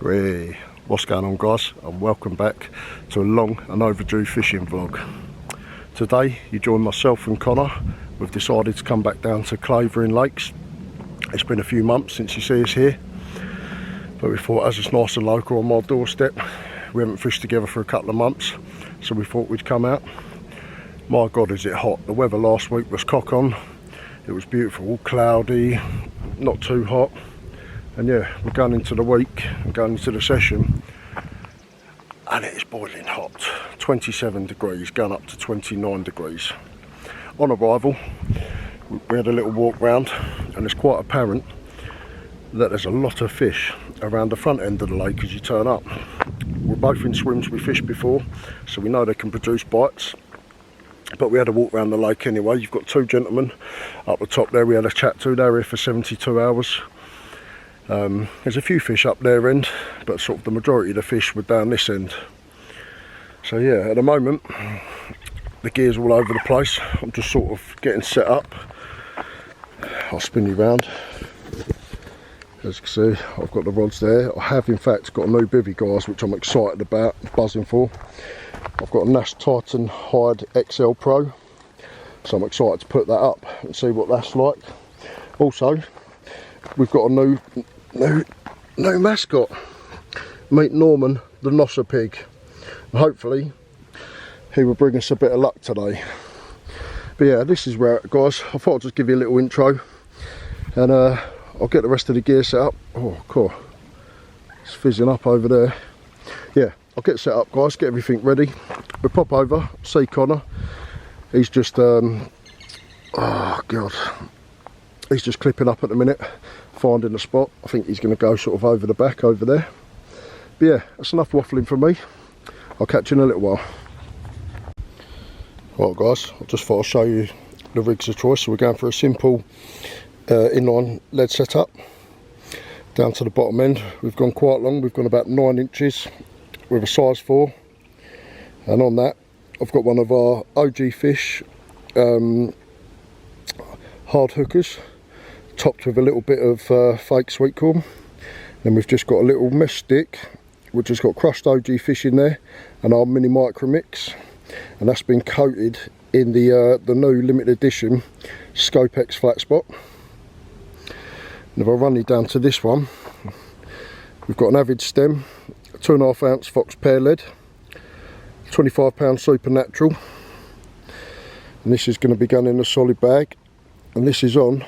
Hey, what's going on, guys, and welcome back to a long and overdue fishing vlog. Today you join myself and Connor. We've decided to come back down to Clavering Lakes. It's been a few months since you see us here, but we thought, as it's nice and local on my doorstep, we haven't fished together for a couple of months, so we thought we'd come out. My god, is it hot. The weather last week was cock on. It was beautiful, all cloudy, not too hot. And yeah, we're going into the week and going into the session, and it is boiling hot. 27 degrees, going up to 29 degrees. On arrival, we had a little walk round, and it's quite apparent that there's a lot of fish around the front end of the lake as you turn up. We're both in swims we fished before, so we know they can produce bites. But we had a walk around the lake anyway. You've got two gentlemen up the top there we had a chat to. They were here for 72 hours. There's a few fish up their end, but sort of the majority of the fish were down this end. So yeah, at the moment the gear's all over the place. I'm just sort of getting set up. I'll spin you round. As you can see, I've got the rods there. I have in fact got a new bivvy, guys, which I'm excited about, buzzing for. I've got a Nash Titan Hide XL Pro, so I'm excited to put that up and see what that's like. Also, we've got a new mascot. Meet Norman, the Nossa pig. And hopefully he will bring us a bit of luck today. But yeah, this is where, guys, I thought I'd just give you a little intro, and I'll get the rest of the gear set up. Oh cool, it's fizzing up over there. Yeah, I'll get set up, guys, get everything ready. We'll pop over, see Connor. He's just oh god, he's just clipping up at the minute, finding a spot. I think he's going to go sort of over the back over there. But yeah, that's enough waffling from me. I'll catch you in a little while. Right guys, I just thought I'd show you the rigs of choice. So we're going for a simple inline lead setup down to the bottom end. We've gone quite long, we've gone about 9 inches with a size 4, and on that I've got one of our OG Fish hard hookers, topped with a little bit of fake sweet corn. Then we've just got a little mesh stick which has got crushed OG Fish in there and our mini micro mix, and that's been coated in the new limited edition Scope X flat spot. And if I run you down to this one, we've got an Avid stem, a 2.5 ounce Fox pear lead, 25 pound supernatural, and this is going to be going in a solid bag. And this is on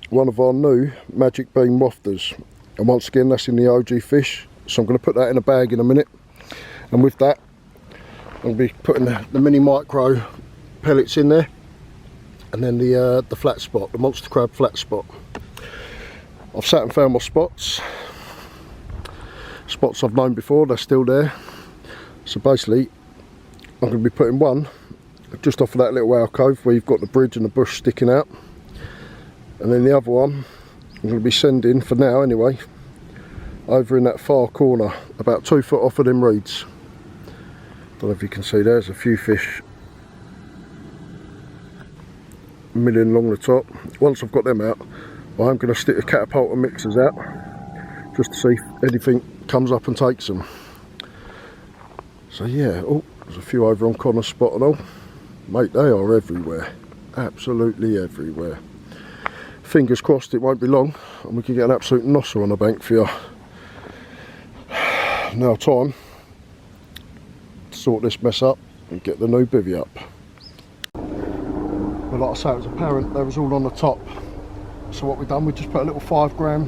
one of our new Magic Beam wafters, and once again that's in the OG Fish, so I'm going to put that in a bag in a minute. And with that I'll be putting the mini micro pellets in there, and then the flat spot, the monster crab flat spot. I've sat and found my spots I've known before, they're still there. So basically I'm going to be putting one just off of that little alcove where you've got the bridge and the bush sticking out, and then the other one I'm going to be sending, for now anyway, over in that far corner, about 2 foot off of them reeds. Don't know if you can see, there's a few fish milling along the top. Once I've got them out, I'm going to stick the catapulta mixers out just to see if anything comes up and takes them. So yeah, oh, there's a few over on Connor's spot and all. Mate, they are everywhere, absolutely everywhere. Fingers crossed it won't be long and we can get an absolute nossa on the bank for you. Now time to sort this mess up and get the new bivvy up. But like I say, it was apparent they was all on the top. So what we've done, we just put a little 5 gram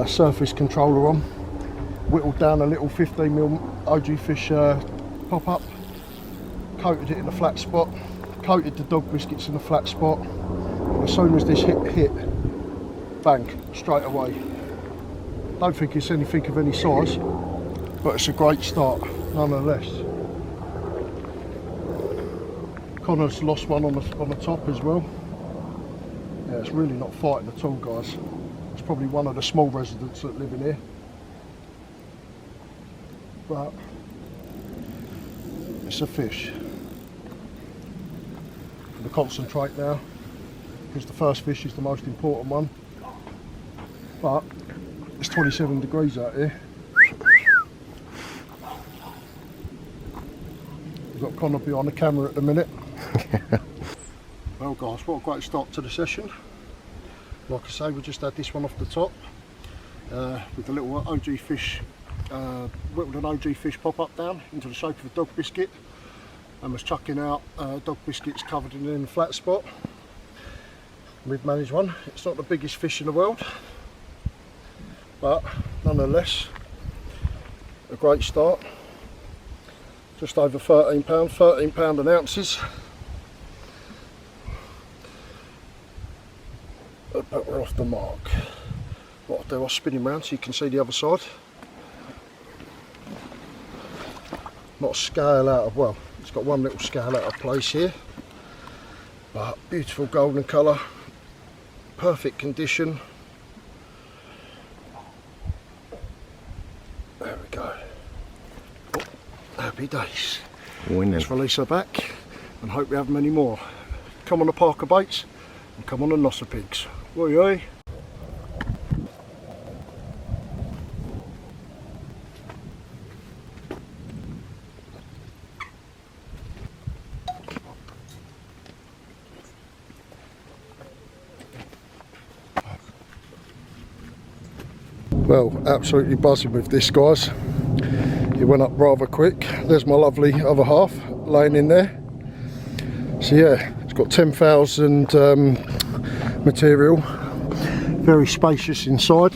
surface controller on, whittled down a little 15mm OG Fish pop-up, coated it in a flat spot, coated the dog biscuits in a flat spot, and as soon as this hit, bang, straight away. Don't think it's anything of any size, but it's a great start nonetheless. Connor's lost one on the top as well. Yeah, it's really not fighting at all, guys. It's probably one of the small residents that live in here. But it's a fish. I'm going to concentrate now, because the first fish is the most important one. But it's 27 degrees out here. We've got Connor behind the camera at the minute. Well guys, what a great start to the session. Like I say, we just had this one off the top with a little OG fish, whittled an OG fish pop up down into the shape of a dog biscuit, and was chucking out dog biscuits covered in a flat spot. We've managed one. It's not the biggest fish in the world, but nonetheless a great start. Just over 13 pound an ounces. But we're off the mark. What I'll do, I'll spin him round so you can see the other side. Not a scale out of, well, it's got one little scale out of place here, but beautiful golden colour, perfect condition. There we go. Oh, happy days. Winning. Let's release her back and hope we have many more. Come on the Parker baits and come on the Nossa pigs. Oi oi. Well, absolutely buzzing with this, guys. It went up rather quick. There's my lovely other half laying in there. So yeah, it's got 10,000 material, very spacious inside.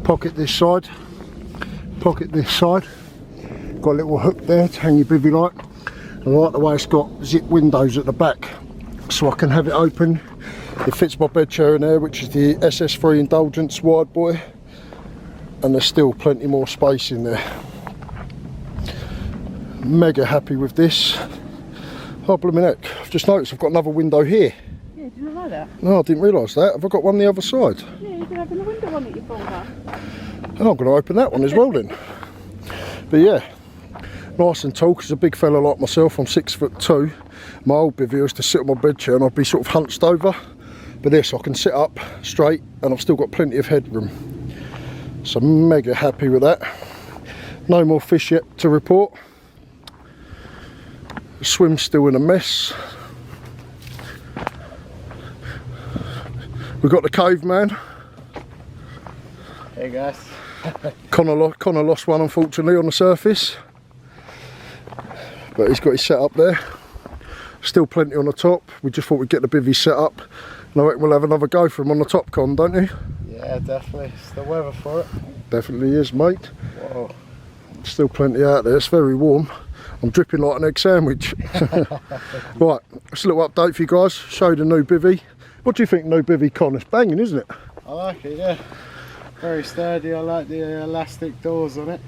Pocket this side, pocket this side. Got a little hook there to hang your bivvy light. And I like the way it's got zip windows at the back, so I can have it open. It fits my bed chair in there, which is the SS3 Indulgence wide boy, and there's still plenty more space in there. Mega happy with this. Oh blooming heck, I've just noticed I've got another window here. Yeah, did you not know that? No, I didn't realise that. Have I got one the other side? Yeah, you can open the window one that you pulled up. Oh, I'm going to open that one as well then. But yeah, nice and tall, because a big fella like myself, I'm 6'2". My old bivvy used to sit on my bed chair and I'd be sort of hunched over. But this, I can sit up straight and I've still got plenty of headroom. So mega happy with that. No more fish yet to report. The swim's still in a mess. We've got the caveman. Hey guys. Connor lost one unfortunately on the surface, but he's got his set up there. Still plenty on the top. We just thought we'd get the bivvy set up, and I reckon we'll have another go for him on the top, Con, don't you? Yeah, definitely. It's the weather for it. Definitely is, mate. Whoa. Still plenty out there. It's very warm. I'm dripping like an egg sandwich. Right, just a little update for you guys. Show you the new bivvy. What do you think, new bivvy, Con? It's banging, isn't it? I like it, yeah. Very sturdy. I like the elastic doors on it.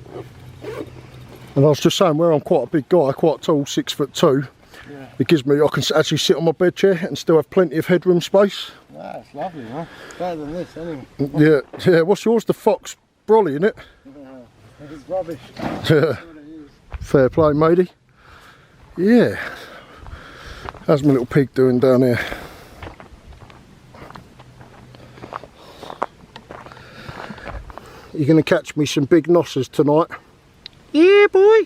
And I was just saying, where I'm quite a big guy, quite tall, 6'2", yeah. It gives me, I can actually sit on my bed chair and still have plenty of headroom space. That's lovely, man. Better than this, anyway. Yeah. What's yours? The Fox Brolly, isn't it? It's rubbish. Yeah. Fair play, matey. Yeah. How's my little pig doing down here? You're going to catch me some big nossas tonight. Yeah, boy.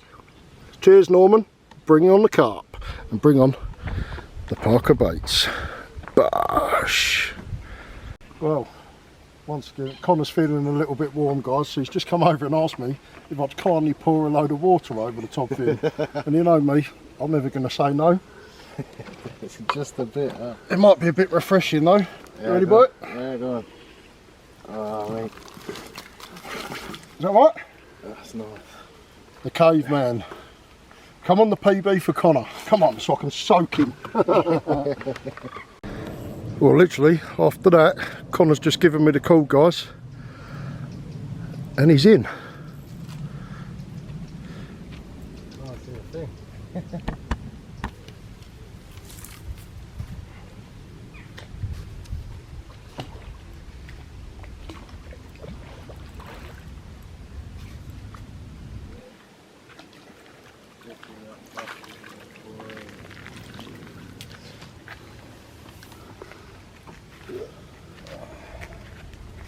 Cheers, Norman. Bring on the carp and bring on the Parker baits. Bosh. Well, once again, Connor's feeling a little bit warm, guys, so he's just come over and asked me if I'd kindly pour a load of water over the top of him. And you know me, I'm never going to say no. It's just a bit. It might be a bit refreshing though. Yeah, Ready, boy? Yeah, go on. Oh, mate. Is that right? That's nice. The caveman. Come on the PB for Connor. Come on, so I can soak him. Well, literally, after that, Connor's just given me the call, guys. And he's in. Nice little thing.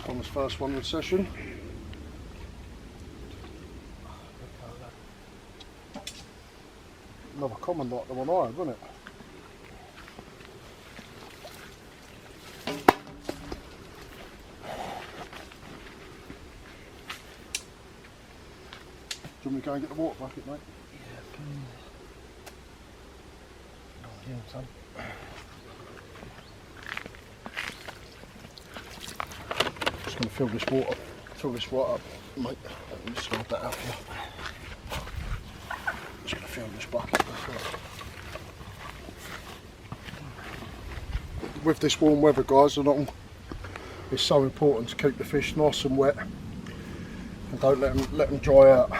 Connor's first one in the session. Another common like the one I had, wasn't it? Do you want me to go and get the water bucket, mate? Yeah, son. Just going to fill this water up, mate. Let me just slide that out here. Just going to fill this bucket. With this warm weather, guys, it's so important to keep the fish nice and wet and don't let them dry out. I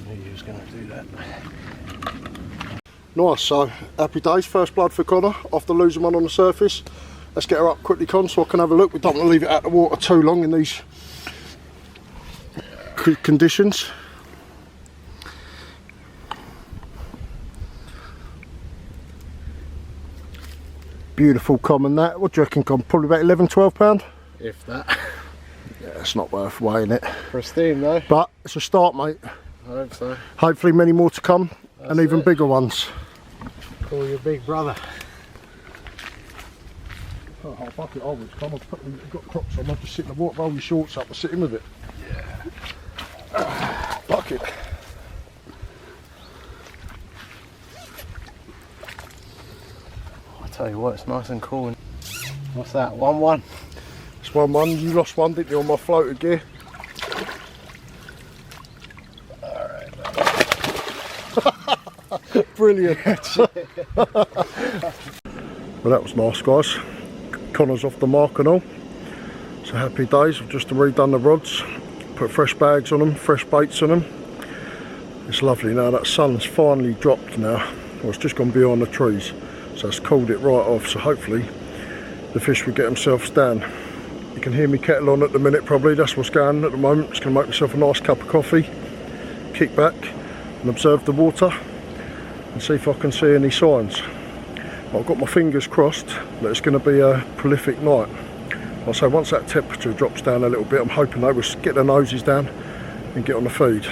knew you was going to do that. Nice, so happy days, first blood for Connor after losing one on the surface. Let's get her up quickly, Con, so I can have a look. We don't want to leave it out of the water too long in these conditions. Beautiful common that. What do you reckon, Con? Probably about 11, 12 pound? If that. Yeah, it's not worth weighing it. Pristine though. But it's a start, mate. I hope so. Hopefully many more to come. That's and even bigger ones. Call your big brother. Oh, I'll bucket onwards. Come on, you've got crocs on. I'll just sit in the water, roll your shorts up and sit in with it. Yeah. Bucket. I tell you what, it's nice and cool. What's that? 1-1. It's 1-1. You lost one, didn't you, on my floated gear? Brilliant. Well, that was nice, guys. Connor's off the mark and all. So happy days. I've just redone the rods, put fresh bags on them, fresh baits on them. It's lovely now. That sun's finally dropped now. Well, it's just gone behind the trees, so it's cooled it right off. So hopefully the fish will get themselves down. You can hear me kettle on at the minute probably. That's what's going on at the moment. Just going to make myself a nice cup of coffee, kick back and observe the water and see if I can see any signs. I've got my fingers crossed that it's going to be a prolific night. I'll say once that temperature drops down a little bit, I'm hoping they will get their noses down and get on the feed.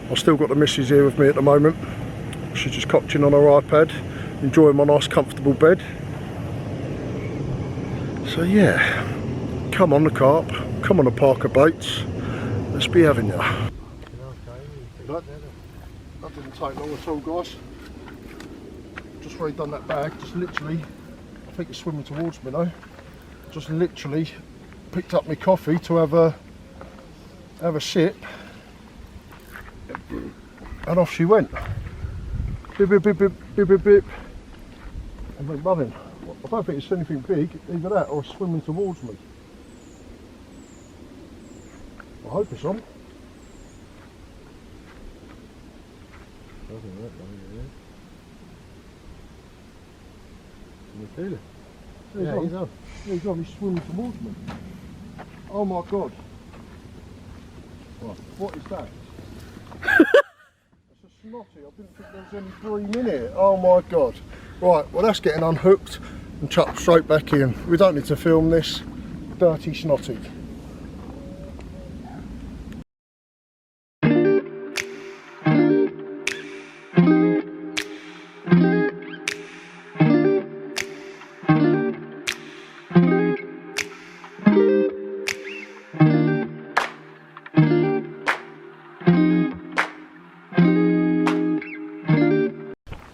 I've still got the missus here with me at the moment. She's just cocked in on her iPad, enjoying my nice comfortable bed. So yeah, come on the carp, come on the Parker baits, let's be having ya. That didn't take long at all, guys. Just redone that bag, just literally, I think it's swimming towards me now. Just literally picked up my coffee to have a sip, and off she went. Bip bip bip bip bip bip bip, and went running. I don't think it's anything big, either that or swimming towards me. I hope it's on. Can you feel it? Yeah, he's on. Yeah, he's on. He's swimming towards me. Oh my god. What is that? It's a snotty. I didn't think there was any bream in it. Oh my god. Right, well that's getting unhooked and chucked straight back in. We don't need to film this. Dirty snotty.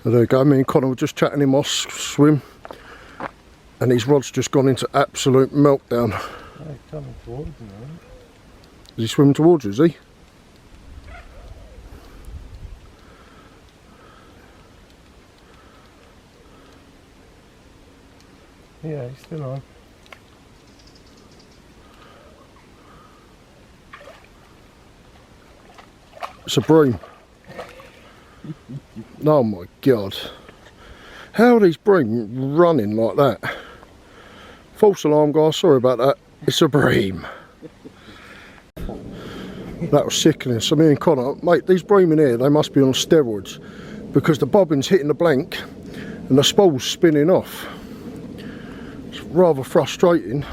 There you go, me and Connor were just chatting in my swim and his rod's just gone into absolute meltdown. Yeah, he's coming towards me, right? Is he swimming towards you, is he? Yeah, he's still on. It's a bream. Oh my god. How are these bream running like that? False alarm, guys, sorry about that. It's a bream. That was sickening. So me and Connor, mate, these bream in here, they must be on steroids because the bobbin's hitting the blank and the spool's spinning off. It's rather frustrating.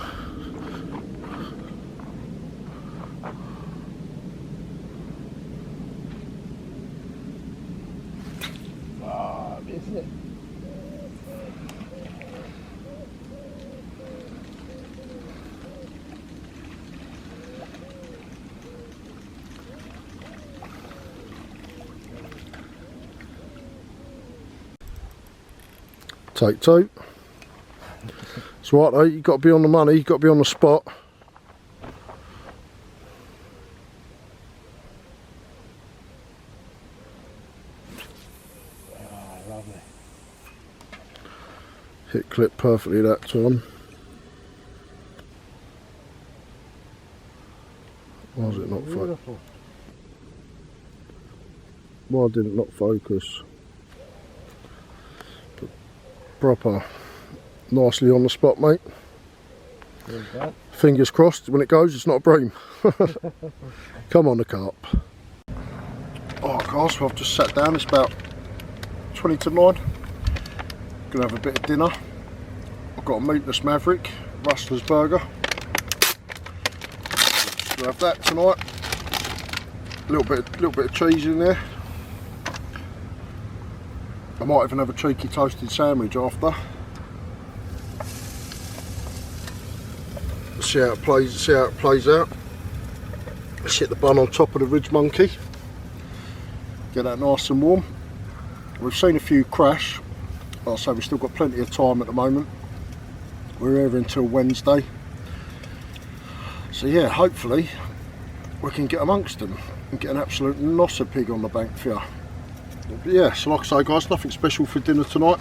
Take two. It's right though, you've got to be on the money, you've got to be on the spot. Oh, lovely. Hit clip perfectly that time. Why is it not focused? Why did it not focus? But proper. Nicely on the spot, mate. Fingers crossed, when it goes, it's not a bream. Come on, the carp. Alright guys, well, I've just sat down, it's about 20 to 9. Gonna have a bit of dinner. I've got a meatless Maverick, Rustler's burger. Gonna have that tonight. A little bit of cheese in there. I might even have a cheeky toasted sandwich after. See how it plays out. Let's hit the bun on top of the Ridge Monkey. Get that nice and warm. We've seen a few crash. Like I say, we've still got plenty of time at the moment. We're here until Wednesday. So yeah, hopefully we can get amongst them and get an absolute nossa pig on the bank for you. But yeah, so like I say guys, nothing special for dinner tonight.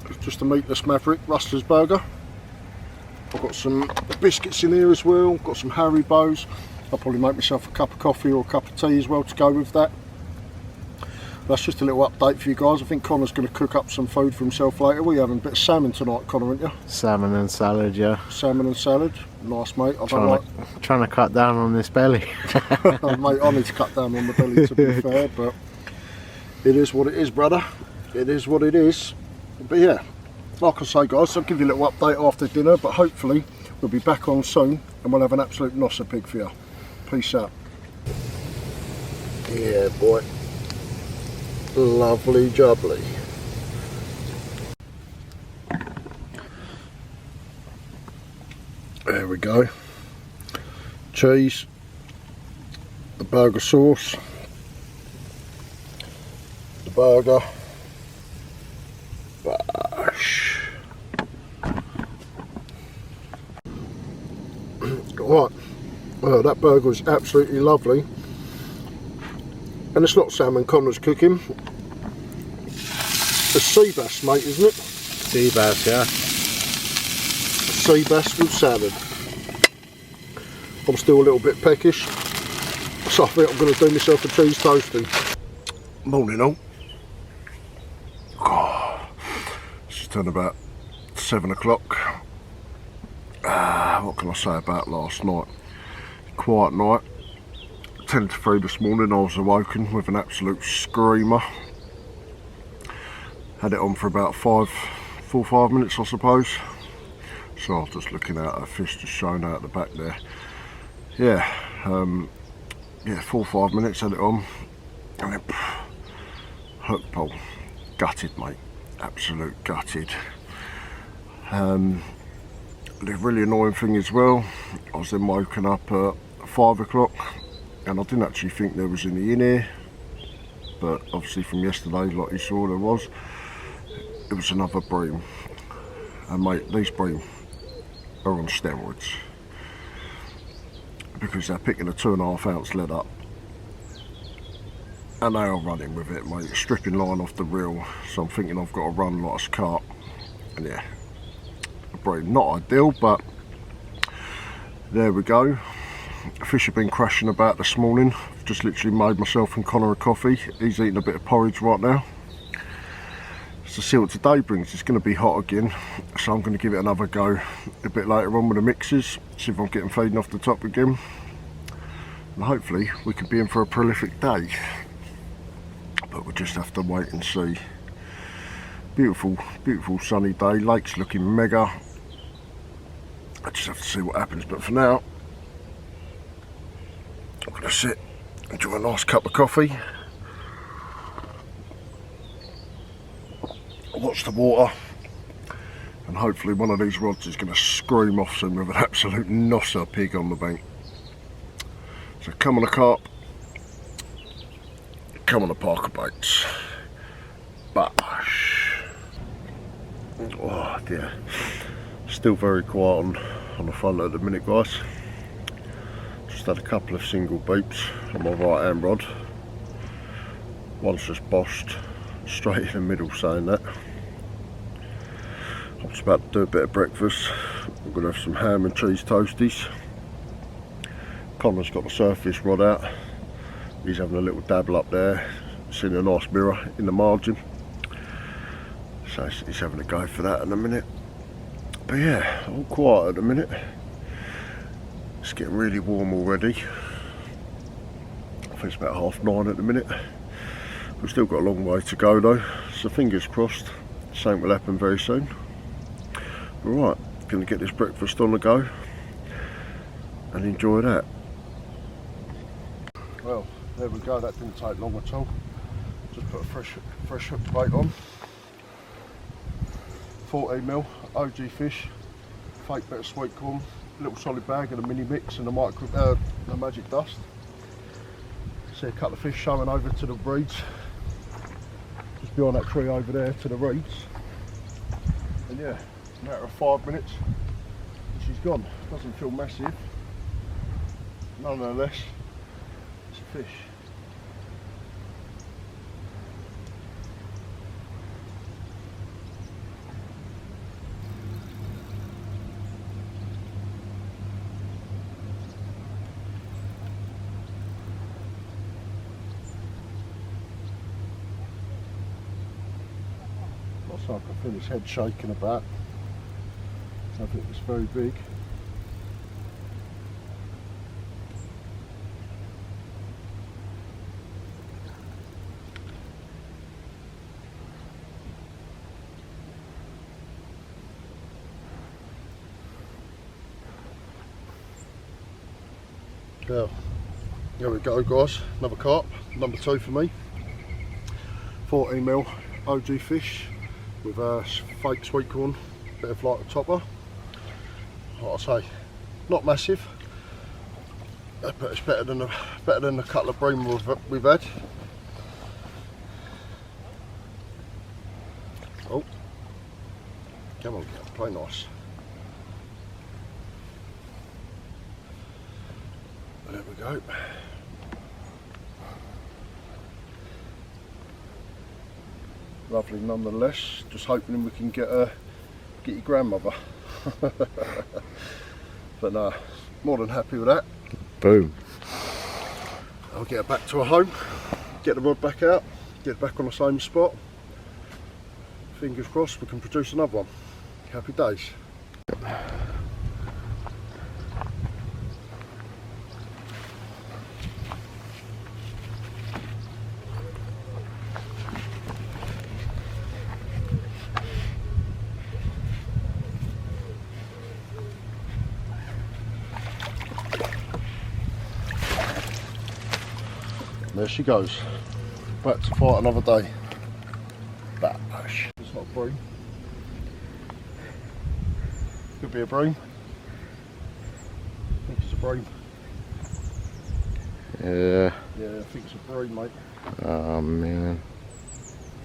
It's just a meatless Maverick, Rustler's burger. I've got some biscuits in here as well, got some Haribos. I'll probably make myself a cup of coffee or a cup of tea as well to go with that. That's just a little update for you guys. I think Connor's going to cook up some food for himself later. We're having a bit of salmon tonight, Connor, aren't you? Salmon and salad, yeah. Salmon and salad. Nice, mate. Trying to cut down on this belly. Mate, I need to cut down on the belly to be fair, but it is what it is, brother. It is what it is. But yeah, like I say guys, I'll give you a little update after dinner, but hopefully we'll be back on soon and we'll have an absolute nossa pig for you. Peace out. Yeah, boy. Lovely jubbly. There we go. Cheese, the burger sauce, the burger, bash. Right, well that burger is absolutely lovely. And it's not salmon Connor's cooking. It's sea bass, mate, isn't it? Sea bass, yeah. Sea bass with salad. I'm still a little bit peckish, so I think I'm going to do myself a cheese toasty. Morning all. Oh, it's just turned about 7 o'clock. What can I say about last night? Quiet night. 10 to 3 this morning I was awoken with an absolute screamer. Had it on for about 4 or 5 minutes I suppose. So I was just looking at a fish just showing out the back there. Yeah, 4 or 5 minutes had it on. And then hook pole. Gutted, mate. Absolute gutted. The really annoying thing as well, I was then woken up at 5 o'clock. And I didn't actually think there was any in here, but obviously from yesterday, like you saw, there was. It was another bream, and mate, these bream are on steroids because they're picking a 2.5 ounce lead up, and they are running with it, mate. Stripping line off the reel, so I'm thinking I've got to run like a carp, and yeah, a bream, not ideal, but there we go. Fish have been crashing about this morning. I've just literally made myself and Connor a coffee. He's eating a bit of porridge right now. So see what today brings. It's going to be hot again, so I'm going to give it another go a bit later on with the mixers, see if I'm getting feeding off the top again, and hopefully we could be in for a prolific day, but we'll just have to wait and see. Beautiful, beautiful sunny day. Lake's looking mega. I just have to see what happens, but for now I'm going to sit, enjoy a nice cup of coffee, watch the water, and hopefully one of these rods is going to scream off soon with an absolute nossa pig on the bank. So come on the carp, come on the Parker baits, bash. Oh dear, still very quiet on the front at the minute, guys. Just had a couple of single beeps on my right hand rod. One's just bossed straight in the middle, saying that. I'm just about to do a bit of breakfast. I'm going to have some ham and cheese toasties. Connor's got the surface rod out. He's having a little dabble up there. Seen a nice mirror in the margin. So he's having a go for that in a minute. But yeah, all quiet at the minute. It's getting really warm already. I think it's about 9:30 at the minute. We've still got a long way to go though, so fingers crossed something will happen very soon. Right, going to get this breakfast on the go and enjoy that. Well, there we go, that didn't take long at all. Just put a fresh hook bait on. 14mm OG fish, fake bit of sweet corn, little solid bag and a mini mix and a magic dust. See a couple of fish showing over to the reeds, just behind that tree over there to the reeds. And yeah, a matter of 5 minutes and she's gone. Doesn't feel massive, nonetheless it's a fish. So I can feel his head shaking about. I think it's very big. Well, there we go guys, another carp, number 2 for me. 14mm OG fish with a fake sweet corn, bit of like a topper. Like I say, not massive, but it's better than the couple of bream we've had. Oh, come on, play nice. There we go. Lovely nonetheless. Just hoping we can get your grandmother. But no, more than happy with that. Boom. I'll get her back to her home, get the rod back out, get it back on the same spot. Fingers crossed we can produce another one. Happy days. There she goes, back to fight another day. Bash. It's not a bream. Could be a bream. I think it's a bream. Yeah. Yeah, I think it's a bream, mate. Oh man.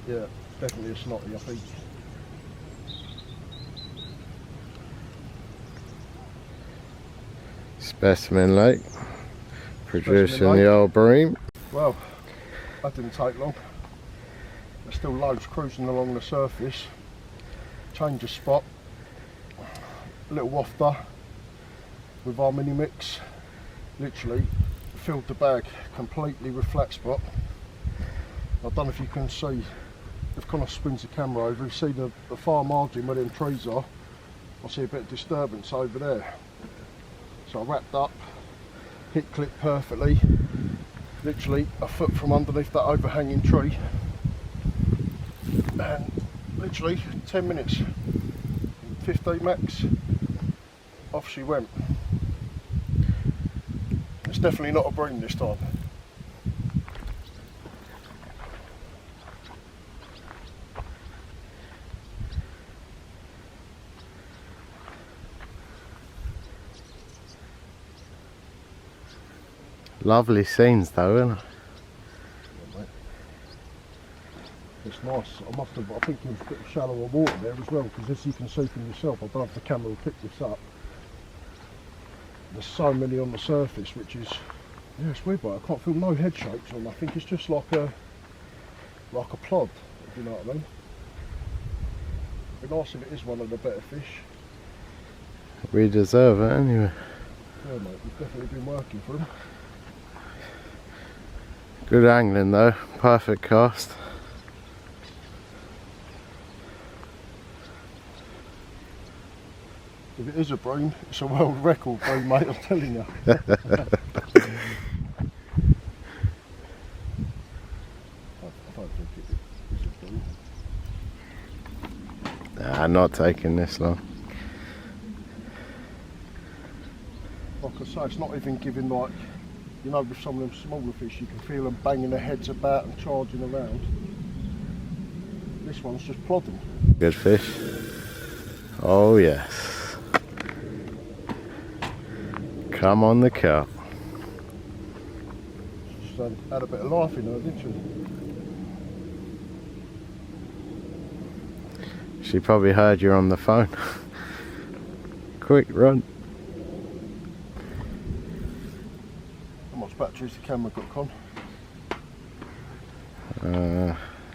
Yeah, definitely a snotty, I think. Specimen Lake. Producing Specimen Lake. the old bream. Well, that didn't take long. There's still loads cruising along the surface. Change of spot. A little wafter with our mini mix. Literally filled the bag completely with flat spot. I don't know if you can see, if Connor spins the camera over, you see the far margin where them trees are. I see a bit of disturbance over there. So I wrapped up, hit clip perfectly. Literally a foot from underneath that overhanging tree, and literally 10 minutes, 15 max, off she went. It's definitely not a bream this time. Lovely scenes though, isn't it? It's nice. I must have, I think it was a bit of shallower water there as well, because as you can see from yourself, I don't know if the camera will pick this up. There's so many on the surface, which is, yeah, it's weird, but I can't feel no head shakes or nothing. It's just like a plod, if you know what I mean. It'd be nice if it is one of the better fish. We deserve it anyway. Yeah, mate, we've definitely been working for them. Good angling though, perfect cast. If it is a bream, it's a world record bream, mate, I'm telling you. I don't think it is a bream. Nah, not taking this long. Like I say, it's not even giving, like, you know, with some of them smaller fish, you can feel them banging their heads about and charging around. This one's just plodding. Good fish. Oh yes. Come on the carp. Just had a bit of life in her, didn't she? She probably heard you on the phone. Quick, run. How much battery's the camera got, Con?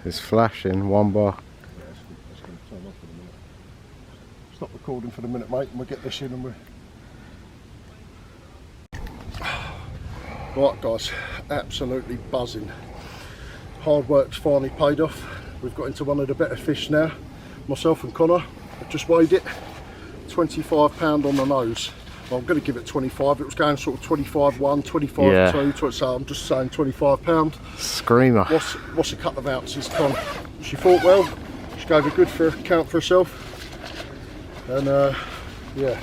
It's flashing, 1 bar. Yeah, it's going to turn off in a minute. Stop recording for the minute, mate, and we'll get this in and we're... Right guys, absolutely buzzing. Hard work's finally paid off. We've got into one of the better fish now. Myself and Connor have just weighed it. 25 pound on the nose. Well, I'm going to give it 25. It was going sort of 25.1, 25.2, so I'm just saying 25 pound. Screamer. What's a couple of ounces, Con? She fought well. She gave a good count for herself. And yeah.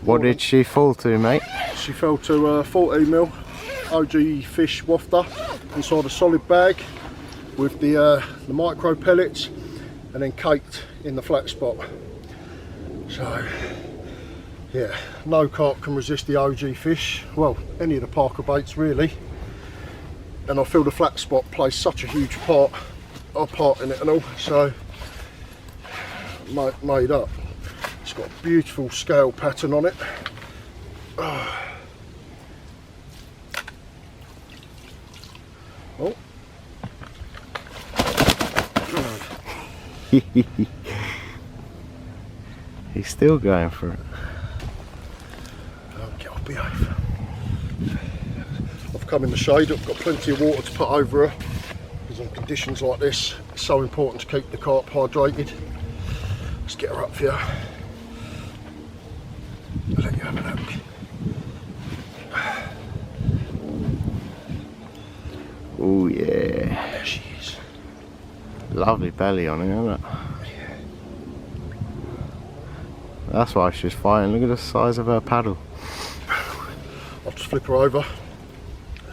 What did she fall to, mate? She fell to 14mm OG fish wafter inside a solid bag with the micro pellets, and then caked in the flat spot. So yeah, no carp can resist the OG fish. Well, any of the Parker baits really. And I feel the flat spot plays such a huge part in it and all. So made up. It's got a beautiful scale pattern on it. Oh. He's still going for it. Okay, I'll behave. I've come in the shade, I've got plenty of water to put over her, because in conditions like this it's so important to keep the carp hydrated. Let's get her up here. I'll let you have a look. Oh yeah. There she is. Lovely belly on it, isn't it? That's why she's fighting. Look at the size of her paddle. I'll just flip her over.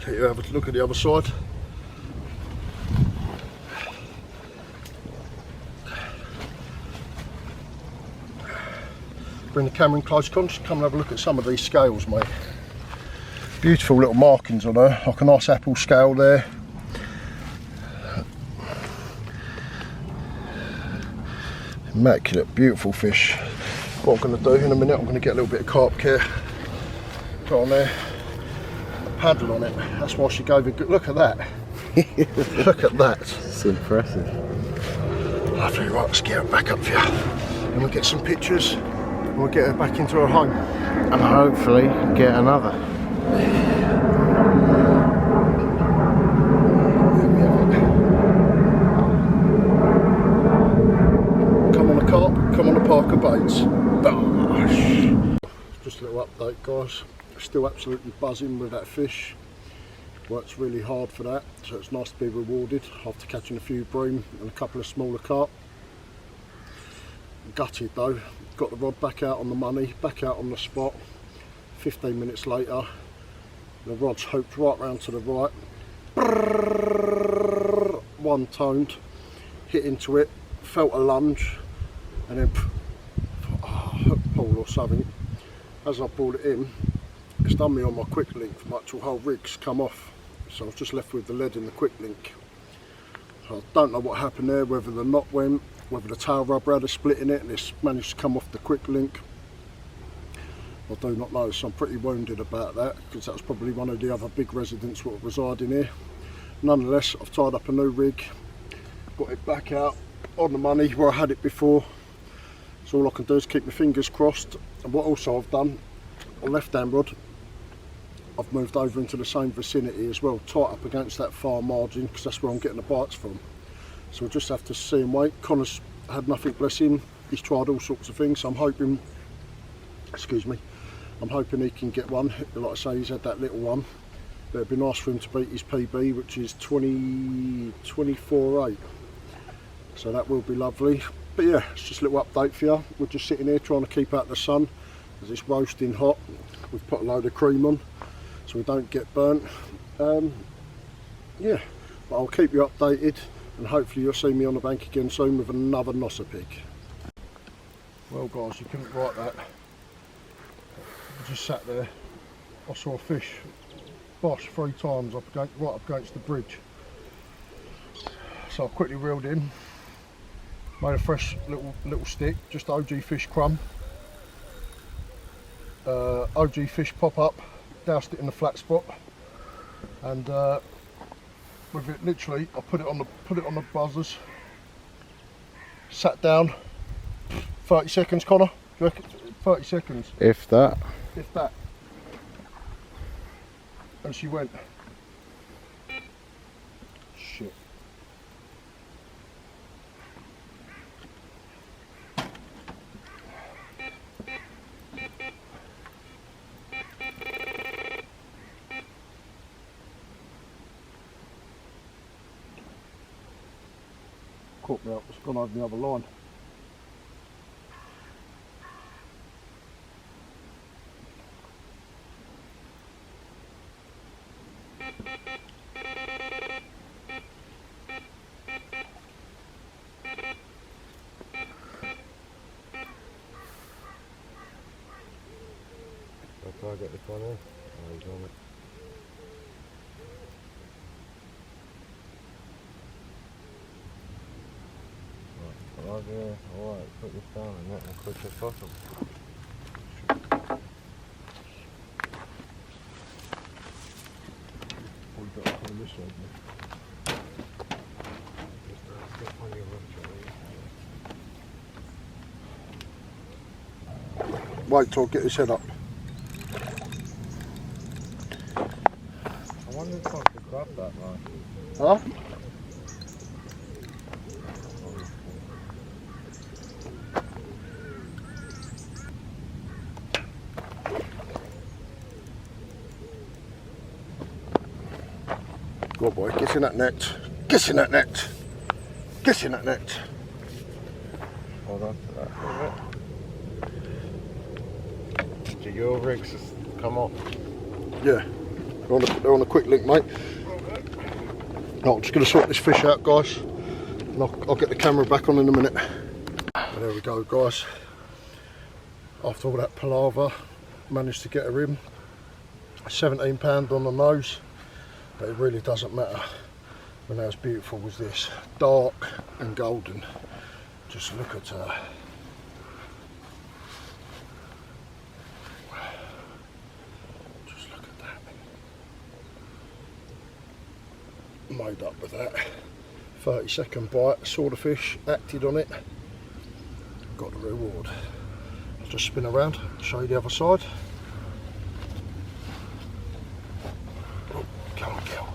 Let you have a look at the other side. Bring the camera in close, Con. Just come and have a look at some of these scales, mate. Beautiful little markings on her, like a nice apple scale there. Immaculate, beautiful fish. What I'm going to do in a minute, I'm going to get a little bit of carp care, put on there, a paddle on it. That's why she gave a good look at that. Look at that. It's impressive. Lovely. Right, let's get her back up here and we'll get some pictures and we'll get her back into her home. And hopefully get another. Come on the carp, come on the Parker baits. Just a little update, guys. Still absolutely buzzing with that fish. Works really hard for that, so it's nice to be rewarded after catching a few bream and a couple of smaller carp. Gutted though, got the rod back out on the money, back out on the spot. 15 minutes later, the rod's hooked right round to the right. One toned, hit into it, felt a lunge, and then hook pull or something. As I pulled it in, it's done me on my quick link, my actual whole rig's come off. So I was just left with the lead in the quick link. I don't know what happened there, whether the knot went, whether the tail rubber had a split in it and it's managed to come off the quick link. I do not know, so I'm pretty wounded about that, because that was probably one of the other big residents that reside in here. Nonetheless, I've tied up a new rig, got it back out on the money where I had it before. So all I can do is keep my fingers crossed. And what also I've done, on left hand rod, I've moved over into the same vicinity as well, tight up against that far margin, because that's where I'm getting the bites from. So we'll just have to see and wait. Connor's had nothing, bless him. He's tried all sorts of things, so I'm hoping, excuse me, I'm hoping he can get one. Like I say, he's had that little one. But it'd be nice for him to beat his PB, which is 24.8. So that will be lovely. But yeah, it's just a little update for you. We're just sitting here trying to keep out the sun as it's roasting hot. We've put a load of cream on so we don't get burnt. Yeah, but I'll keep you updated, and hopefully you'll see me on the bank again soon with another nossa pig. Well guys, you couldn't write that. I just sat there, I saw a fish bosh 3 times right up against the bridge. So I quickly reeled in, made a fresh little stick, just OG fish crumb, OG fish pop up, doused it in the flat spot, and with it literally, I put it on the buzzers, sat down, 30 seconds, Connor, do you reckon? 30 seconds. If that. If that. And she went. Shit. Caught me up, it's gone over the other line. I'll try to get this one in. Oh, he's on it. Right, alright, put this down and that as quick as possible. Probably better put this on. Wait till I get his head up. I wonder if I could grab that line. Huh? Go on, boy, get in that net. Get in that net. Get in that net. Hold on to that for a bit. Do your rigs just come off? Yeah, they're on a quick link, mate. No, I'm just going to sort this fish out, guys, and I'll get the camera back on in a minute. And there we go, guys. After all that palaver, managed to get her in. 17 pound on the nose, but it really doesn't matter when they're as beautiful as this, dark and golden. Just look at her. Just look at that. Made up with that. 30-second bite, saw the fish, acted on it, got the reward. I'll just spin around, show you the other side. Oh, come on, girl.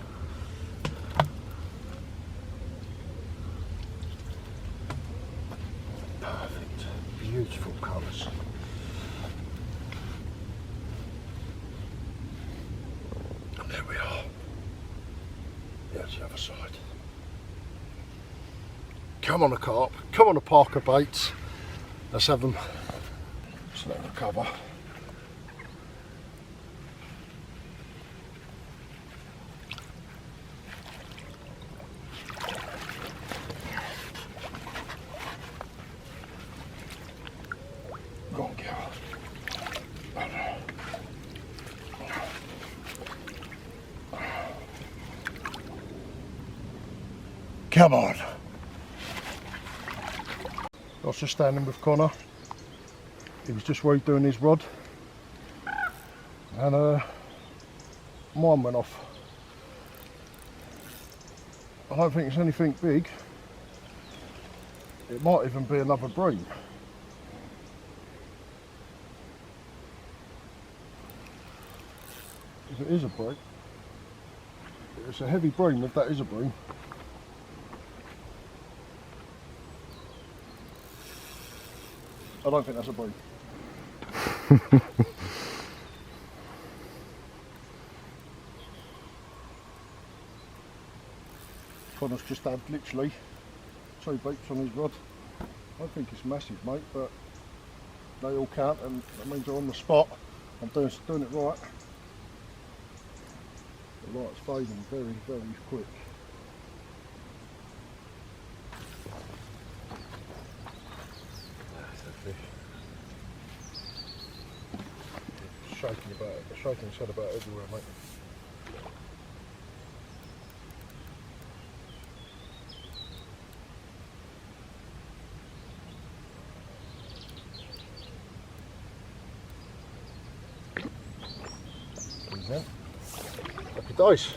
Perfect, beautiful colours. And there we are. There's the other side. Come on a carp, come on a Parker baits. Let's have them. Just let them recover. Go on, girl. Come on. I was just standing with Connor. He was just redoing his rod. And mine went off. I don't think it's anything big. It might even be another bream. If it is a bream, it's a heavy bream if that is a bream. I don't think that's a bream. Connor's just had literally 2 beeps on his rod. I don't think it's massive, mate, but they all count, and that means they're on the spot. I'm doing it right. The light's fading very, very quick. That's a fish. Shaking his head about everywhere, mate. Happy days.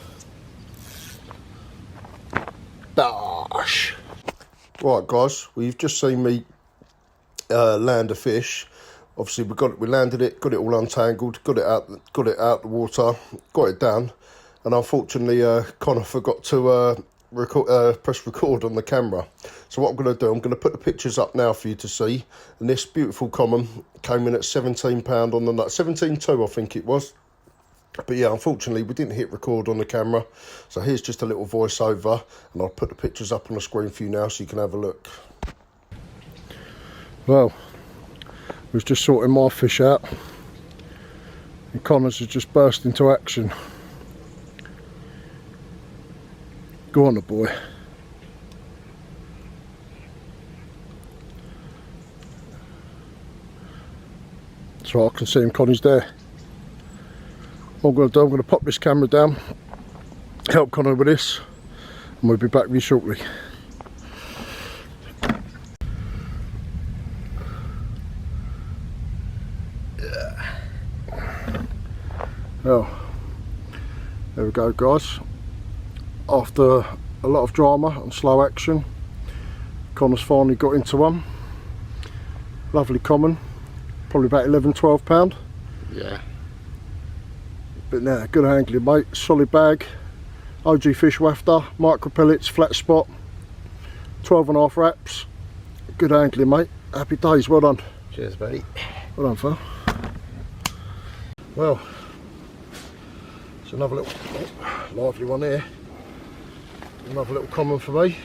Dash. Right, guys, well, you've just seen me land a fish. Obviously, we landed it, got it all untangled, got it out the water, got it down, and unfortunately, Connor forgot to press record on the camera. So what I'm going to do, I'm going to put the pictures up now for you to see. And this beautiful common came in at £17 on the nut, 17.2 I think it was. But yeah, unfortunately, we didn't hit record on the camera. So here's just a little voiceover, and I'll put the pictures up on the screen for you now so you can have a look. Well, I was just sorting my fish out, and Connor's has just burst into action. Go on, the boy. So I can see him, Connor's there. What I'm going to do, I'm going to pop this camera down, help Connor with this, and we'll be back with you shortly. Yeah. Well, there we go, guys. After a lot of drama and slow action, Connor's finally got into one. Lovely common, probably about 11-12 pound. Yeah. But now, good angling, mate. Solid bag, OG fish wafter, micro pellets, flat spot, 12.5 wraps. Good angling, mate. Happy days, well done. Cheers, buddy. Well done, fella. Well, it's another little lively one here. Another little common for me.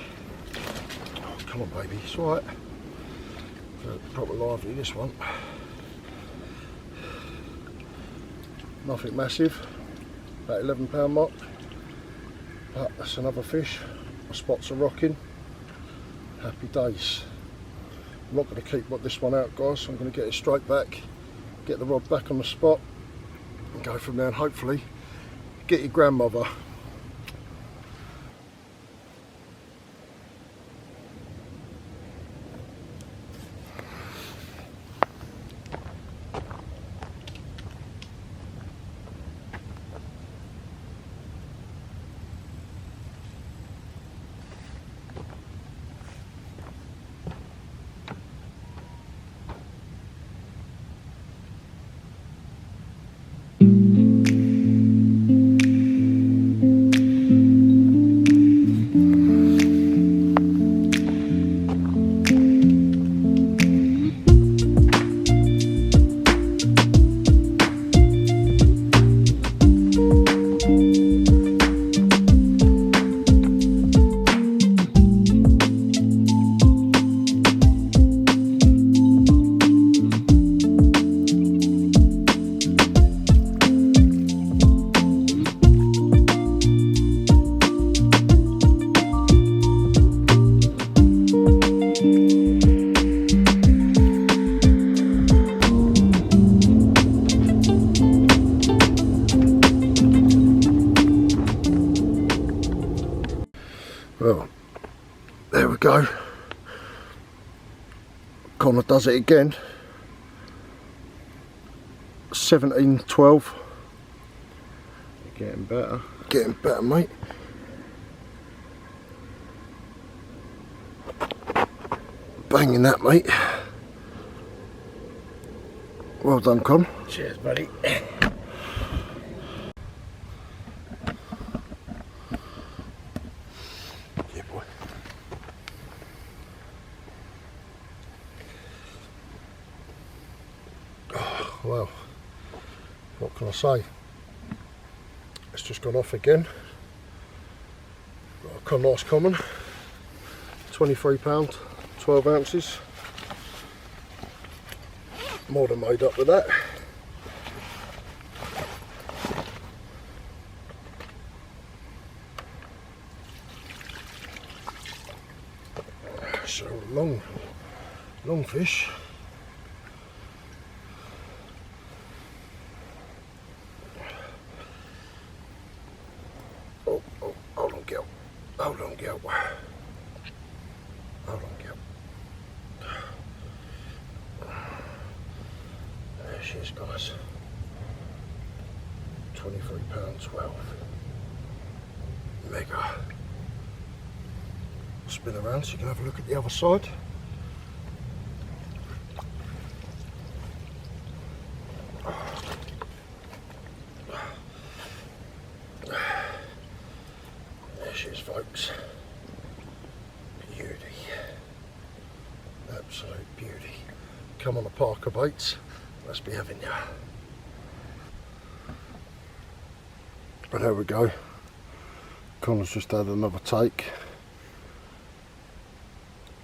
Oh, come on, baby, it's all right. Proper lively, this one. Nothing massive, about £11 mark. But that's another fish. My spots are rocking. Happy days. I'm not going to keep this one out, guys. I'm going to get it straight back, get the rod back on the spot, and go from there, and hopefully get your grandmother. go. Connor does it again. 17-12. Getting better. Getting better, mate. Banging that, mate. Well done, Con. Cheers, buddy. Yeah, boy. Oh, well, what can I say? It's just gone off again. Got a nice common. £23, 12 ounces. More than made up with that. So long fish. Oh, hold on, girl. Hold on, girl. Hold on, girl. There she is, guys. £23.12. Mega. Spin around so you can have a look at the other side. There she is, folks. Beauty. Absolute beauty. Come on, a Parker baits. Let's be having ya. But there we go. Connor's just had another take.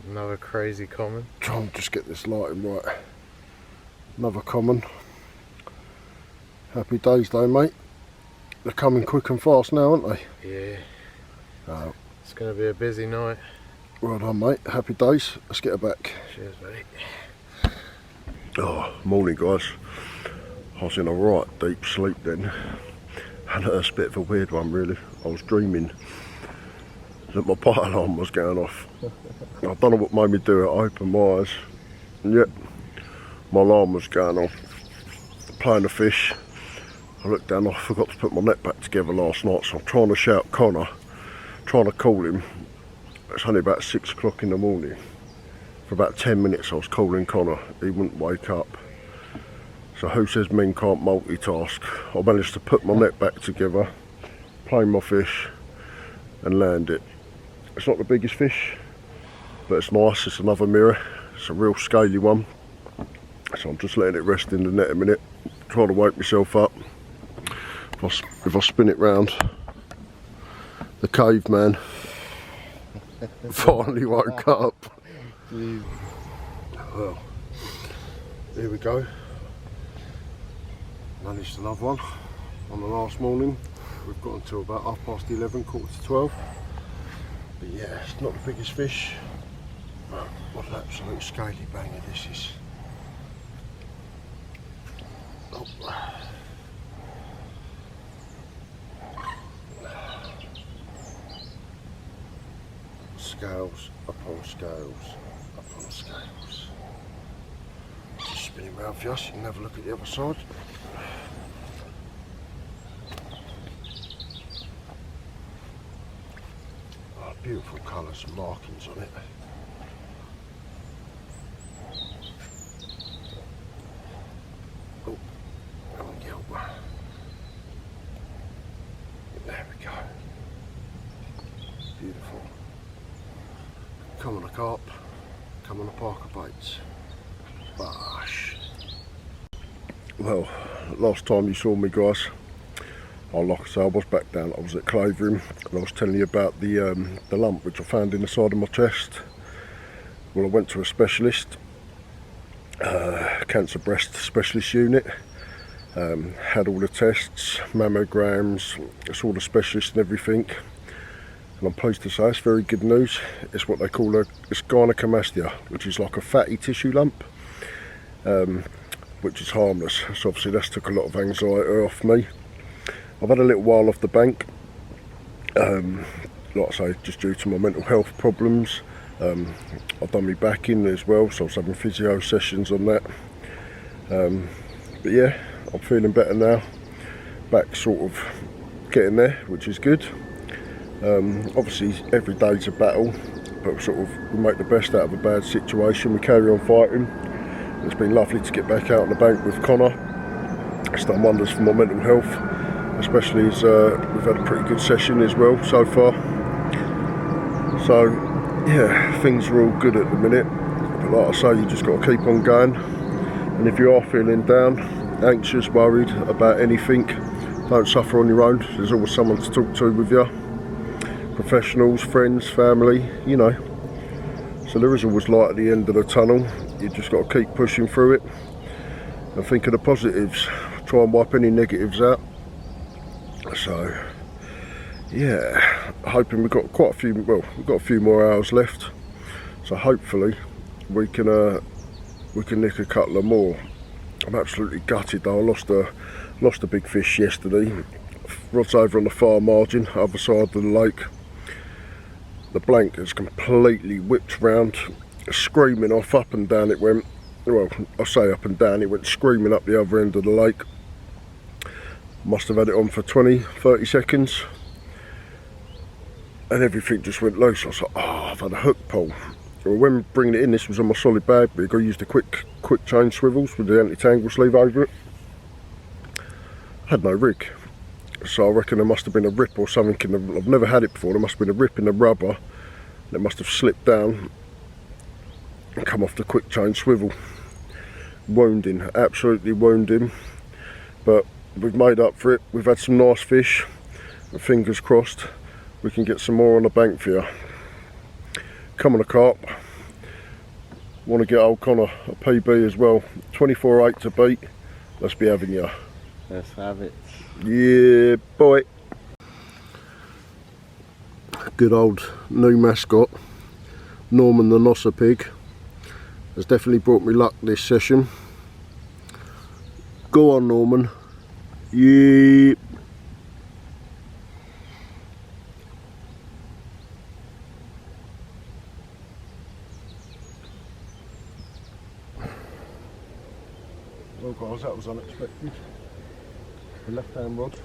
Another crazy common. Try and just get this lighting right. Another common. Happy days though, mate. They're coming quick and fast now, aren't they? Yeah. Oh, It's going to be a busy night. well done, mate. Happy days. Let's get her back. Cheers, buddy. Oh, morning, guys. I was in a right deep sleep then. And it's a bit of a weird one, really. I was dreaming that my bite alarm was going off. I don't know what made me do it. I opened my eyes, and yet my alarm was going off. Playing the fish. I looked down, I forgot to put my net back together last night, so I'm trying to shout Connor, trying to call him. It's only about 6 o'clock in the morning. For about 10 minutes I was calling Connor, he wouldn't wake up. So who says men can't multitask? I managed to put my net back together, play my fish and land it. It's not the biggest fish, but it's nice. It's another mirror. It's a real scaly one. So I'm just letting it rest in the net a minute, trying to wake myself up. If I spin it round, the caveman finally woke up. Jeez. Well, here we go. Managed another one on the last morning. We've got until about 11:30, 11:45. But yeah, it's not the biggest fish. But what an absolute scaly banger this is. Oh. Scales upon scales upon scales. Just spinning round for us, you can have a look at the other side. Oh, beautiful colours and markings on it. Oh, come on, Gil. There we go. Beautiful. Come on a carp, come on a Parker baits. Bash. Well, last time you saw me, guys, like I say, I was back down. I was at clavering and I was telling you about the lump which I found in the side of my chest. Well, I went to a specialist, cancer breast specialist unit, had all the tests, mammograms, saw the specialist and everything. And I'm pleased to say it's very good news. It's what they call it's gynecomastia, which is like a fatty tissue lump, which is harmless. So obviously that's took a lot of anxiety off me. I've had a little while off the bank, like I say, just due to my mental health problems. I've done my back in as well, so I was having physio sessions on that. But yeah, I'm feeling better now. Back sort of getting there, which is good. Obviously every day's a battle, but sort of we make the best out of a bad situation. We carry on fighting. It's been lovely to get back out on the bank with Connor. It's done wonders for my mental health, especially as we've had a pretty good session as well so far. So yeah, things are all good at the minute, but like I say, you just got to keep on going. And if you are feeling down, anxious, worried about anything, don't suffer on your own. There's always someone to talk to with you. Professionals, friends, family, you know. So there is always light at the end of the tunnel. You just got to keep pushing through it and think of the positives. Try and wipe any negatives out. So yeah, hoping we've got quite a few, well, we've got a few more hours left. So hopefully we can nick a couple of more. I'm absolutely gutted though. I lost a big fish yesterday. Rod's over on the far margin, other side of the lake. The blank has completely whipped round, screaming off. Up and down it went. Well, I say up and down, it went screaming up the other end of the lake. Must have had it on for 20-30 seconds and everything just went loose. I was like, oh, I've had a hook pull. Well, when bringing it in, this was on my solid bag rig. I used the quick chain swivels with the anti-tangle sleeve over it. Had no rig, so I reckon there must have been a rip or something in the, I've never had it before, there must have been a rip in the rubber and it must have slipped down and come off the quick chain swivel. Wounding, absolutely wounding, but we've made up for it. We've had some nice fish, and fingers crossed we can get some more on the bank for you. Come on a carp. Want to get old Connor a PB as well. 24.8 to beat. Let's be having you. Let's have it. Yeah, boy. Good old new mascot, Norman the Nossa pig, has definitely brought me luck this session. Go on, Norman. Yeah. Well guys, that was unexpected. The left-hand rod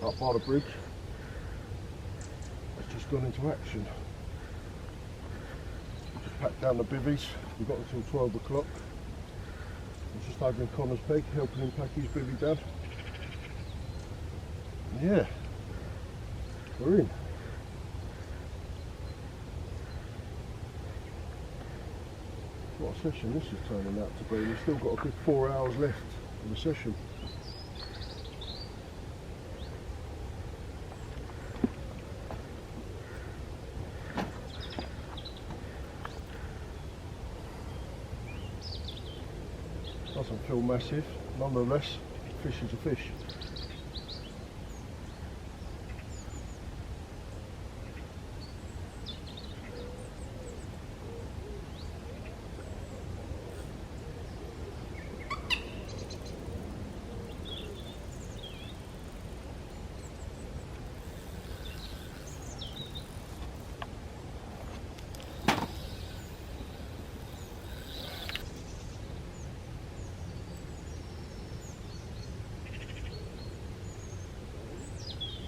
up by the bridge has just gone into action. Just packed down the bivvies. We've got until 12 o'clock. I'm just over in Connor's peg, helping him pack his bivvy down. Yeah, we're in. What a session this is turning out to be. We've still got a good 4 hours left of the session. Doesn't feel massive, nonetheless, fish is a fish.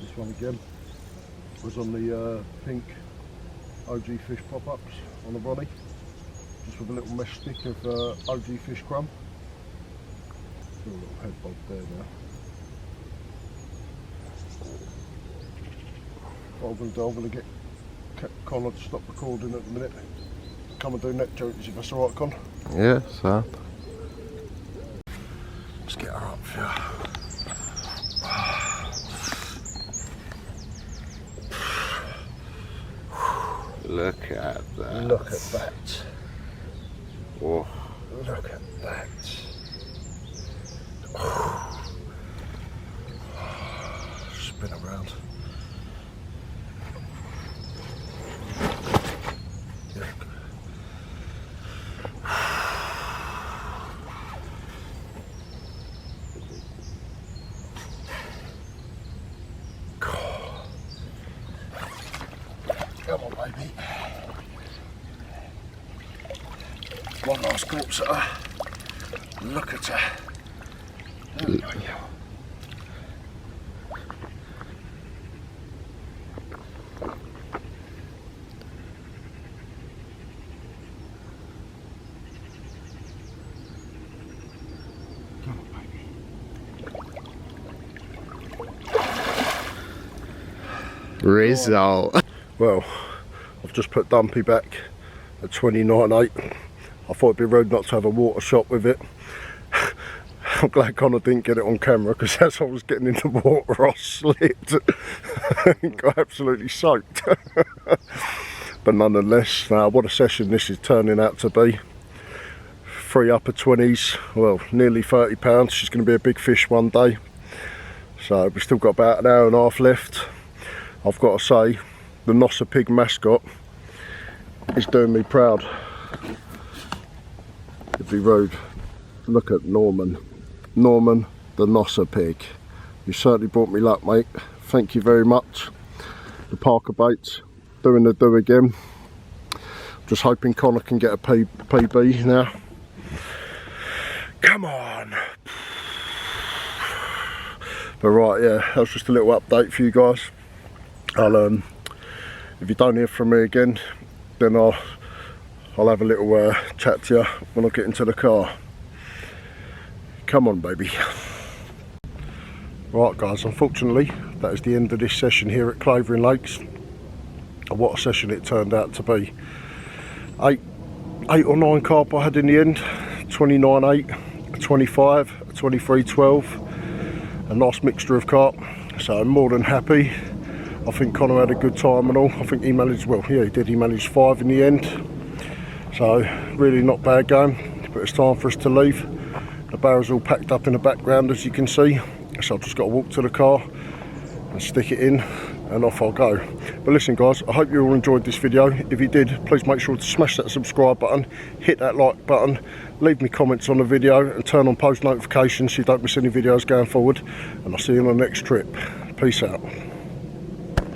This one again was on the pink OG fish pop-ups on the Ronnie, just with a little mesh stick of OG fish crumb. Still a little head bob there now. What I'm going to get Connor to stop recording at the minute. Come and do neck jokes if that's alright, Con. Yeah, so. Let's get her up here. Look at that. Look at that. Oh. Look at that. Spin around. Yeah. Come on, baby. passports at her. Look at her. There we go. Result. Well, I've just put Dumpy back at 29.8. I thought it'd be rude not to have a water shot with it. I'm glad Connor didn't get it on camera, because as I was getting into the water I slipped and got absolutely soaked. But nonetheless, what a session this is turning out to be. 3 upper 20s, well, nearly 30 pounds. She's going to be a big fish one day. So we've still got about an hour and a half left. I've got to say, the Nossa pig mascot is doing me proud. It'd be rude. Look at Norman. Norman, the Nossa pig. You certainly brought me luck, mate. Thank you very much. The Parker baits doing the do again. Just hoping Connor can get a PB now. Come on. But right, yeah, that was just a little update for you guys. If you don't hear from me again, then I'll have a little chat to you when I get into the car. Come on, baby. Right guys, unfortunately that is the end of this session here at Clavering Lakes. And what a session it turned out to be. 8 or 9 carp I had in the end. 29.8, a 25, a 23.12, a nice mixture of carp, so I'm more than happy. I think Connor had a good time and all. I think he managed, well, yeah, he did. He managed 5 in the end. So, really not bad going. But it's time for us to leave. The barrel's all packed up in the background, as you can see. So I've just got to walk to the car and stick it in, and off I'll go. But listen guys, I hope you all enjoyed this video. If you did, please make sure to smash that subscribe button, hit that like button, leave me comments on the video, and turn on post notifications so you don't miss any videos going forward. And I'll see you on the next trip. Peace out.